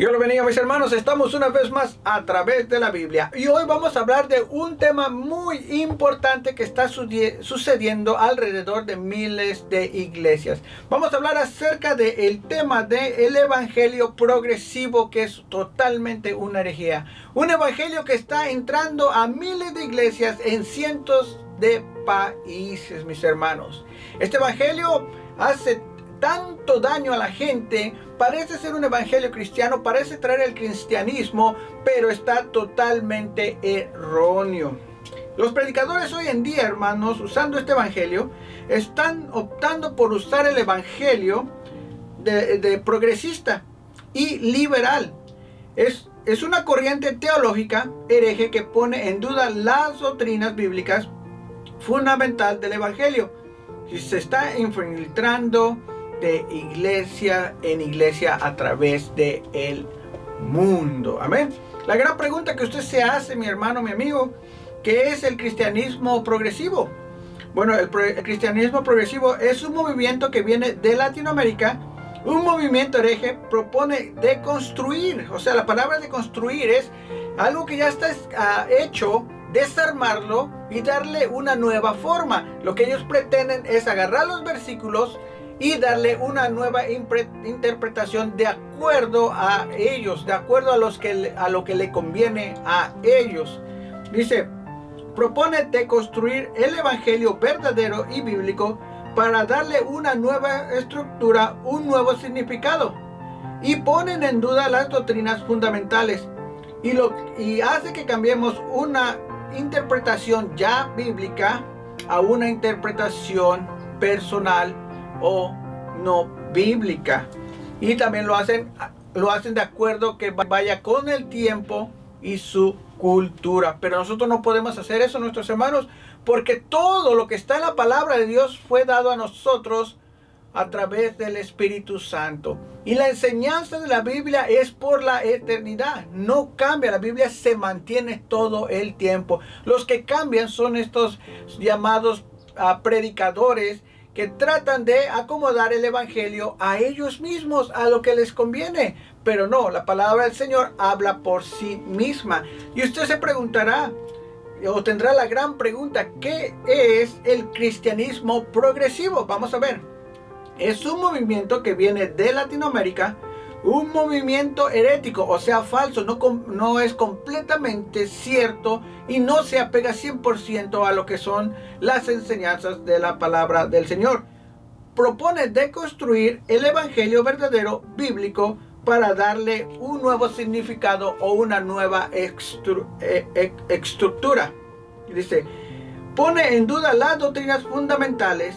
Dios lo bendiga, mis hermanos. Estamos una vez más a través de la Biblia. Y hoy vamos a hablar de un tema muy importante que está sucediendo alrededor de miles de iglesias. Vamos a hablar acerca del tema del evangelio progresivo, que es totalmente una herejía. Un evangelio que está entrando a miles de iglesias en cientos de países, mis hermanos. Este evangelio hace tanto daño a la gente. Parece ser un evangelio cristiano, parece traer el cristianismo, pero está totalmente erróneo. Los predicadores hoy en día, hermanos, usando este evangelio, están optando por usar el evangelio de progresista y liberal. Es una corriente teológica hereje que pone en duda las doctrinas bíblicas fundamental del evangelio y se está infiltrando de iglesia en iglesia a través de el mundo. Amén. La gran pregunta que usted se hace, mi hermano, mi amigo, ¿qué es el cristianismo progresivo? Bueno, el cristianismo progresivo es un movimiento que viene de Latinoamérica. Un movimiento hereje propone deconstruir, o sea, la palabra deconstruir es algo que ya está hecho, desarmarlo y darle una nueva forma. Lo que ellos pretenden es agarrar los versículos y darle una nueva interpretación de acuerdo a ellos, de acuerdo a lo que le conviene a ellos. Dice, propone deconstruir el evangelio verdadero y bíblico para darle una nueva estructura, un nuevo significado, y ponen en duda las doctrinas fundamentales y hace que cambiemos una interpretación ya bíblica a una interpretación personal o no bíblica, y también lo hacen de acuerdo que vaya con el tiempo y su cultura. Pero nosotros no podemos hacer eso, nuestros hermanos, porque todo lo que está en la palabra de Dios fue dado a nosotros a través del Espíritu Santo, y la enseñanza de la Biblia es por la eternidad, no cambia. La Biblia se mantiene todo el tiempo. Los que cambian son estos llamados predicadores que tratan de acomodar el evangelio a ellos mismos, a lo que les conviene. Pero no, la palabra del Señor habla por sí misma. Y usted se preguntará, o tendrá la gran pregunta, ¿qué es el cristianismo progresivo? Vamos a ver. Es un movimiento que viene de Latinoamérica, un movimiento herético, o sea, falso, no es completamente cierto y no se apega 100% a lo que son las enseñanzas de la palabra del Señor. Propone deconstruir el evangelio verdadero bíblico para darle un nuevo significado o una nueva estructura. Dice, pone en duda las doctrinas fundamentales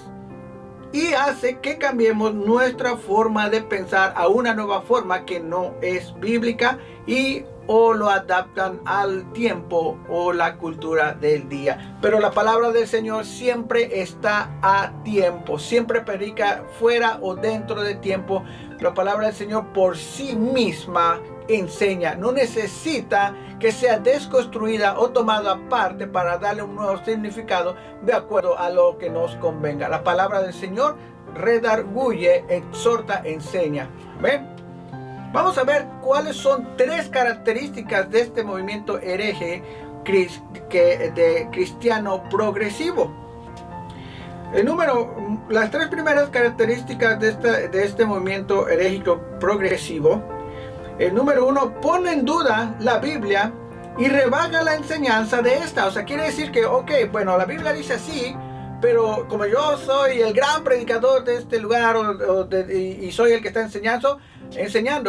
y hace que cambiemos nuestra forma de pensar a una nueva forma que no es bíblica, y o lo adaptan al tiempo o la cultura del día. Pero la palabra del Señor siempre está a tiempo, siempre predica fuera o dentro de tiempo. La palabra del Señor por sí misma enseña, no necesita que sea desconstruida o tomada aparte para darle un nuevo significado de acuerdo a lo que nos convenga. La palabra del Señor redarguye, exhorta, enseña. ¿Ven? Vamos a ver cuáles son tres características de este movimiento hereje de cristiano progresivo. Las tres primeras características de este movimiento herégico progresivo. El número uno, pone en duda la Biblia y rebaja la enseñanza de esta. O sea, quiere decir que, bueno, la Biblia dice así, pero como yo soy el gran predicador de este lugar y soy el que está enseñando,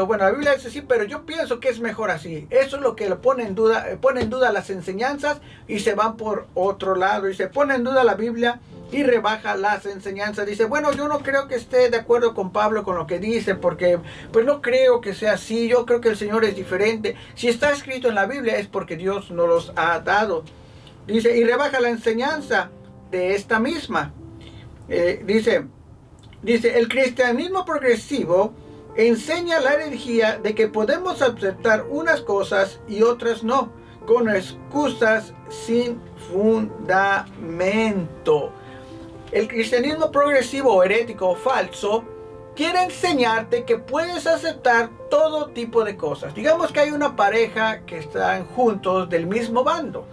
bueno, la Biblia dice así, pero yo pienso que es mejor así. Eso es lo que lo pone en duda las enseñanzas y se van por otro lado. Y se pone en duda la Biblia y rebaja las enseñanzas. Dice, bueno, yo no creo que esté de acuerdo con Pablo con lo que dice, porque pues no creo que sea así. Yo creo que el Señor es diferente. Si está escrito en la Biblia es porque Dios nos los ha dado. Dice, y rebaja la enseñanza de esta misma. Dice, el cristianismo progresivo enseña la herejía de que podemos aceptar unas cosas y otras no, con excusas sin fundamento. El cristianismo progresivo, herético o falso quiere enseñarte que puedes aceptar todo tipo de cosas. Digamos que hay una pareja que están juntos del mismo bando,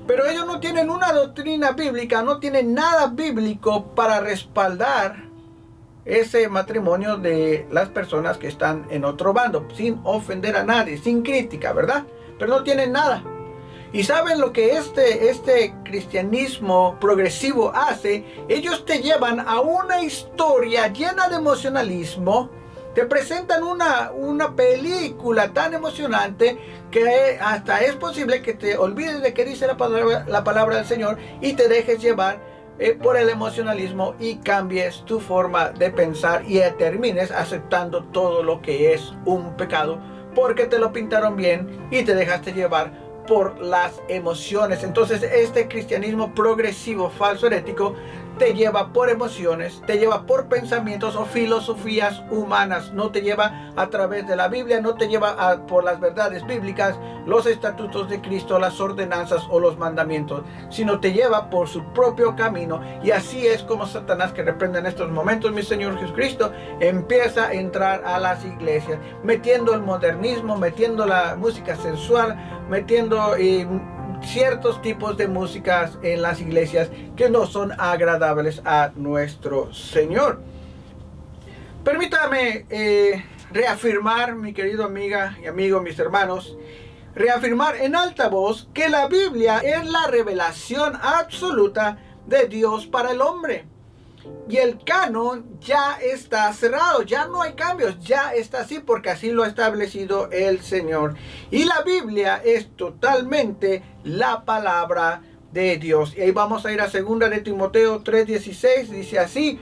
pero ellos no tienen una doctrina bíblica, no tienen nada bíblico para respaldar ese matrimonio de las personas que están en otro bando, sin ofender a nadie, sin crítica, ¿verdad? Pero no tienen nada. Y saben lo que este cristianismo progresivo hace. Ellos te llevan a una historia llena de emocionalismo. Te presentan una película tan emocionante que hasta es posible que te olvides de que dice la palabra del Señor y te dejes llevar por el emocionalismo y cambies tu forma de pensar y termines aceptando todo lo que es un pecado porque te lo pintaron bien y te dejaste llevar por las emociones. Entonces este cristianismo progresivo, falso, herético, te lleva por emociones, te lleva por pensamientos o filosofías humanas, no te lleva a través de la Biblia, no te lleva por las verdades bíblicas, los estatutos de Cristo, las ordenanzas o los mandamientos, sino te lleva por su propio camino. Y así es como Satanás, que reprende en estos momentos mi Señor Jesucristo, empieza a entrar a las iglesias, metiendo el modernismo, metiendo la música sensual, metiendo ciertos tipos de músicas en las iglesias que no son agradables a nuestro Señor. Permítame reafirmar, mi querido amiga y amigo, mis hermanos, reafirmar en alta voz que la Biblia es la revelación absoluta de Dios para el hombre. Y el canon ya está cerrado, ya no hay cambios, ya está así porque así lo ha establecido el Señor. Y la Biblia es totalmente la palabra de Dios. Y ahí vamos a ir a 2 de Timoteo 3:16, dice así: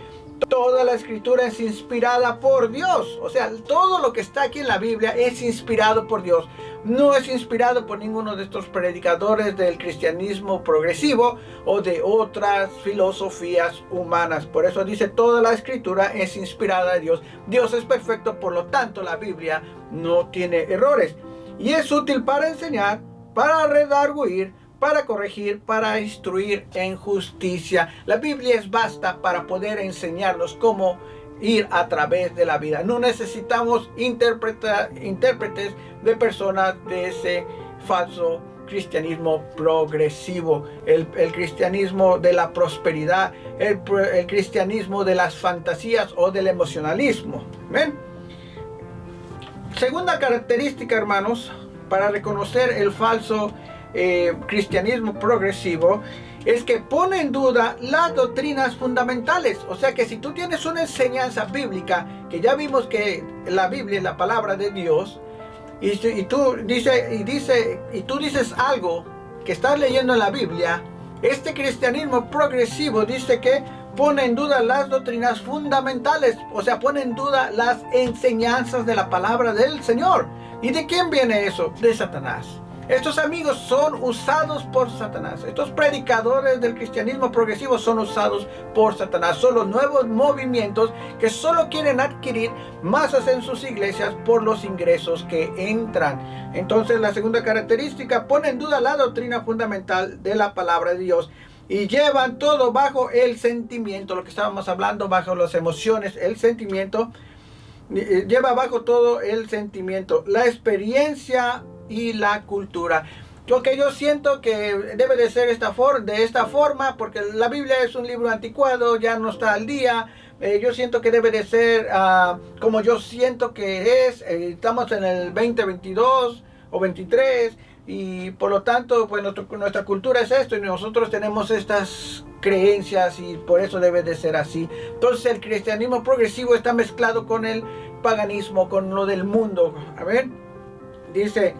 toda la escritura es inspirada por Dios. O sea, todo lo que está aquí en la Biblia es inspirado por Dios. No es inspirado por ninguno de estos predicadores del cristianismo progresivo o de otras filosofías humanas. Por eso dice, toda la escritura es inspirada de Dios. Dios es perfecto, por lo tanto la Biblia no tiene errores. Y es útil para enseñar, para redarguir, para corregir, para instruir en justicia. La Biblia es basta para poder enseñarnos cómo ir a través de la vida. No necesitamos intérpretes de personas de ese falso cristianismo progresivo, el cristianismo de la prosperidad, el cristianismo de las fantasías o del emocionalismo. ¿Ven? Segunda característica, hermanos, para reconocer el falso cristianismo progresivo, es que pone en duda las doctrinas fundamentales. O sea que si tú tienes una enseñanza bíblica, que ya vimos que la Biblia es la palabra de Dios, y tú dices algo que estás leyendo en la Biblia, este cristianismo progresivo dice que pone en duda las doctrinas fundamentales, o sea, pone en duda las enseñanzas de la palabra del Señor. ¿Y de quién viene eso? De Satanás. Estos amigos son usados por Satanás. Estos predicadores del cristianismo progresivo son usados por Satanás. Son los nuevos movimientos que solo quieren adquirir masas en sus iglesias por los ingresos que entran. Entonces, la segunda característica, pone en duda la doctrina fundamental de la palabra de Dios. Y llevan todo bajo el sentimiento, lo que estábamos hablando, bajo las emociones, el sentimiento. Lleva bajo todo el sentimiento, la experiencia y la cultura. Lo que yo siento que debe de ser de esta forma, porque la Biblia es un libro anticuado, ya no está al día. Yo siento que debe de ser como yo siento que es. Estamos en el 2022 o 23 y por lo tanto pues nuestra cultura es esto y nosotros tenemos estas creencias y por eso debe de ser así. Entonces el cristianismo progresivo está mezclado con el paganismo, con lo del mundo. A ver, dice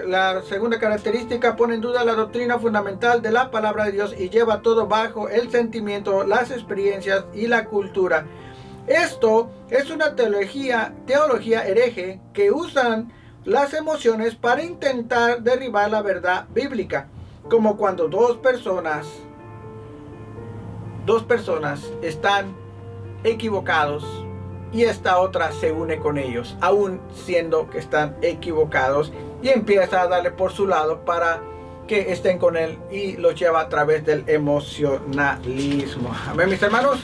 la segunda característica, pone en duda la doctrina fundamental de la palabra de Dios y lleva todo bajo el sentimiento, las experiencias y la cultura. Esto es una teología hereje que usan las emociones para intentar derribar la verdad bíblica, como cuando dos personas están equivocados y esta otra se une con ellos, aún siendo que están equivocados, y empieza a darle por su lado para que estén con él y los lleva a través del emocionalismo. Amén, mis hermanos.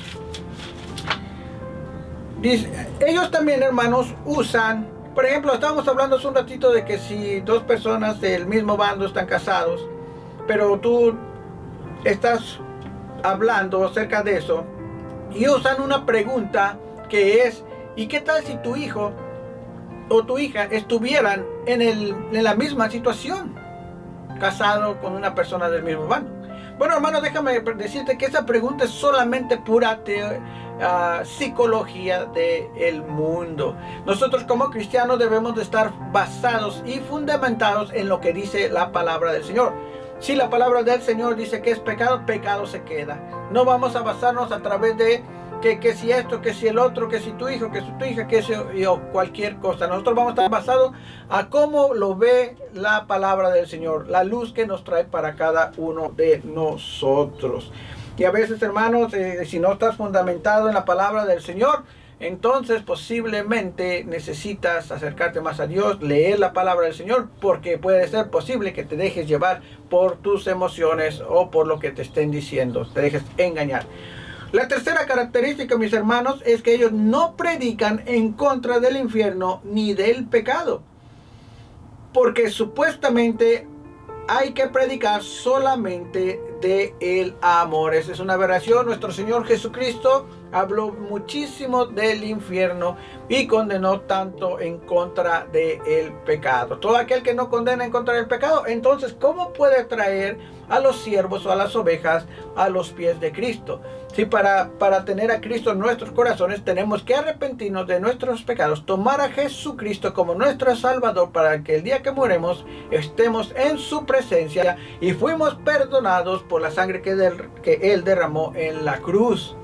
Dice, ellos también, hermanos, usan, por ejemplo, estábamos hablando hace un ratito de que si dos personas del mismo bando están casados, pero tú estás hablando acerca de eso y usan una pregunta que es, ¿y qué tal si tu hijo o tu hija estuvieran en la misma situación, casado con una persona del mismo bando? Bueno, hermano, déjame decirte que esa pregunta es solamente pura psicología del mundo. Nosotros como cristianos debemos de estar basados y fundamentados en lo que dice la palabra del Señor. Si la palabra del Señor dice que es pecado, pecado se queda. No vamos a basarnos a través de que si esto, que si el otro, que si tu hijo, que si tu hija, que si o cualquier cosa. Nosotros vamos a estar basados a cómo lo ve la palabra del Señor, la luz que nos trae para cada uno de nosotros. Y a veces, hermanos, si no estás fundamentado en la palabra del Señor, entonces posiblemente necesitas acercarte más a Dios, leer la palabra del Señor, porque puede ser posible que te dejes llevar por tus emociones o por lo que te estén diciendo, te dejes engañar. La tercera característica, mis hermanos, es que ellos no predican en contra del infierno ni del pecado, porque supuestamente hay que predicar solamente de el amor. Esa es una aberración. Nuestro Señor Jesucristo habló muchísimo del infierno y condenó tanto en contra del pecado. Todo aquel que no condena en contra del pecado, entonces, ¿cómo puede traer a los siervos o a las ovejas a los pies de Cristo? Si para tener a Cristo en nuestros corazones tenemos que arrepentirnos de nuestros pecados, tomar a Jesucristo como nuestro Salvador para que el día que mueremos estemos en su presencia y fuimos perdonados por la sangre que Él derramó en la cruz.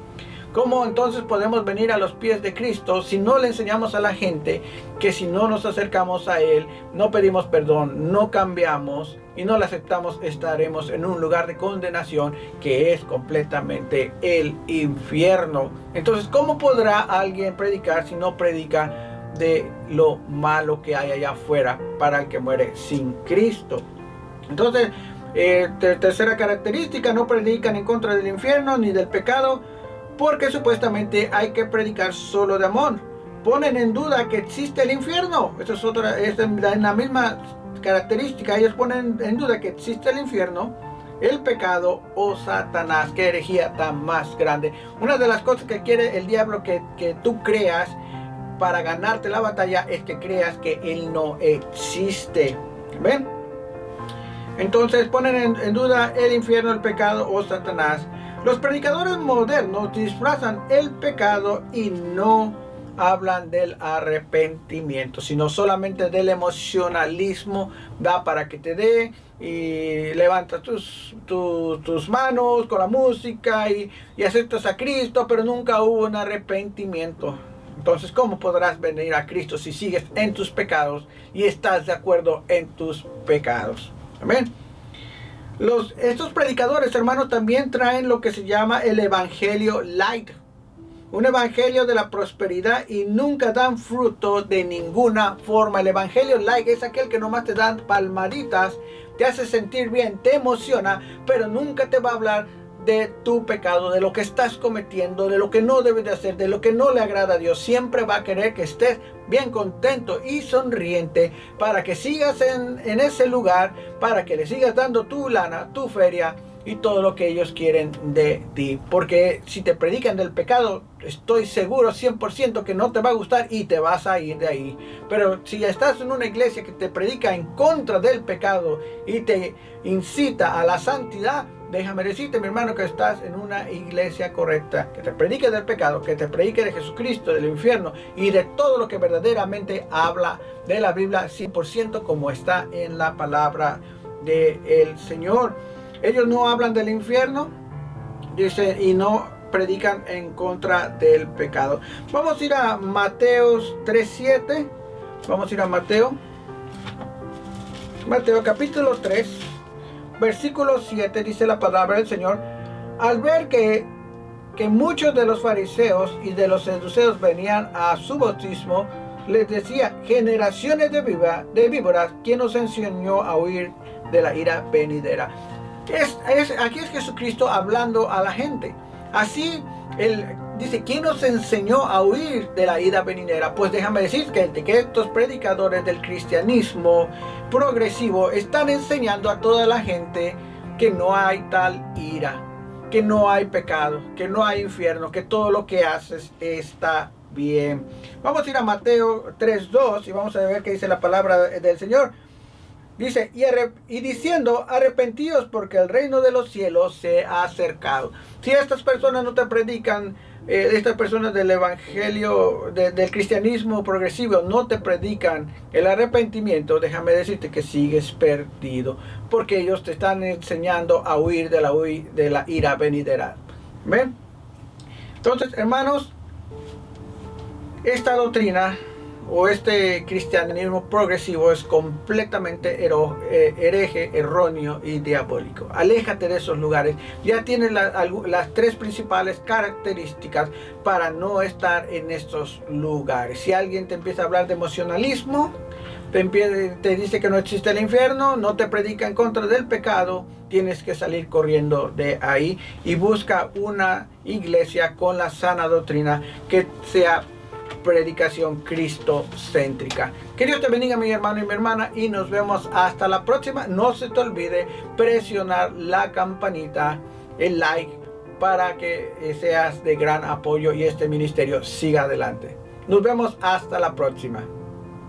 ¿Cómo entonces podemos venir a los pies de Cristo si no le enseñamos a la gente que si no nos acercamos a Él, no pedimos perdón, no cambiamos y no le aceptamos, estaremos en un lugar de condenación que es completamente el infierno? Entonces, ¿cómo podrá alguien predicar si no predica de lo malo que hay allá afuera para el que muere sin Cristo? Entonces, tercera característica, no predican en contra del infierno ni del pecado, porque supuestamente hay que predicar solo de amor. Ponen en duda que existe el infierno. Esto es otra, es la misma característica. Ellos ponen en duda que existe el infierno, el pecado o Satanás. Qué herejía tan más grande. Una de las cosas que quiere el diablo que tú creas para ganarte la batalla es que creas que él no existe. ¿Ven? Entonces ponen en duda el infierno, el pecado o Satanás. Los predicadores modernos disfrazan el pecado y no hablan del arrepentimiento, sino solamente del emocionalismo. Da para que te dé y levantas tus manos con la música y aceptas a Cristo, pero nunca hubo un arrepentimiento. Entonces, ¿cómo podrás venir a Cristo si sigues en tus pecados y estás de acuerdo en tus pecados? Amén. Estos predicadores, hermanos, también traen lo que se llama el evangelio light, un evangelio de la prosperidad, y nunca dan fruto de ninguna forma. El evangelio light es aquel que nomás te dan palmaditas, te hace sentir bien, te emociona, pero nunca te va a hablar de tu pecado, de lo que estás cometiendo, de lo que no debes de hacer, de lo que no le agrada a Dios. Siempre va a querer que estés bien contento y sonriente para que sigas en ese lugar, para que le sigas dando tu lana, tu feria y todo lo que ellos quieren de ti. Porque si te predican del pecado, estoy seguro 100% que no te va a gustar y te vas a ir de ahí. Pero si estás en una iglesia que te predica en contra del pecado y te incita a la santidad, déjame decirte, mi hermano, que estás en una iglesia correcta, que te predique del pecado, que te predique de Jesucristo, del infierno y de todo lo que verdaderamente habla de la Biblia 100% como está en la palabra del Señor. Ellos no hablan del infierno, dice, y no predican en contra del pecado. Vamos a ir a Mateo 3:7. Vamos a ir a Mateo capítulo 3, versículo 7, dice la palabra del Señor. Al ver que muchos de los fariseos y de los saduceos venían a su bautismo, les decía: generaciones de víboras, ¿quién os enseñó a huir de la ira venidera? Aquí es Jesucristo hablando a la gente. Así dice, ¿quién nos enseñó a huir de la ira venidera? Pues déjame decir que estos predicadores del cristianismo progresivo están enseñando a toda la gente que no hay tal ira, que no hay pecado, que no hay infierno, que todo lo que haces está bien. Vamos a ir a Mateo 3:2 y vamos a ver qué dice la palabra del Señor. Dice, y diciendo, arrepentíos porque el reino de los cielos se ha acercado. Si estas personas no te predican, estas personas del evangelio, del cristianismo progresivo, no te predican el arrepentimiento, déjame decirte que sigues perdido. Porque ellos te están enseñando a huir de la ira venidera. ¿Ven? Entonces, hermanos, esta doctrina o este cristianismo progresivo es completamente hereje, erróneo y diabólico. Aléjate de esos lugares. Ya tienes las tres principales características para no estar en estos lugares. Si alguien te empieza a hablar de emocionalismo, te dice que no existe el infierno, no te predica en contra del pecado, tienes que salir corriendo de ahí y busca una iglesia con la sana doctrina que sea predicación cristocéntrica. Que Dios te bendiga, mi hermano y mi hermana, y nos vemos hasta la próxima. No se te olvide presionar la campanita, el like, para que seas de gran apoyo y este ministerio siga adelante. Nos vemos hasta la próxima.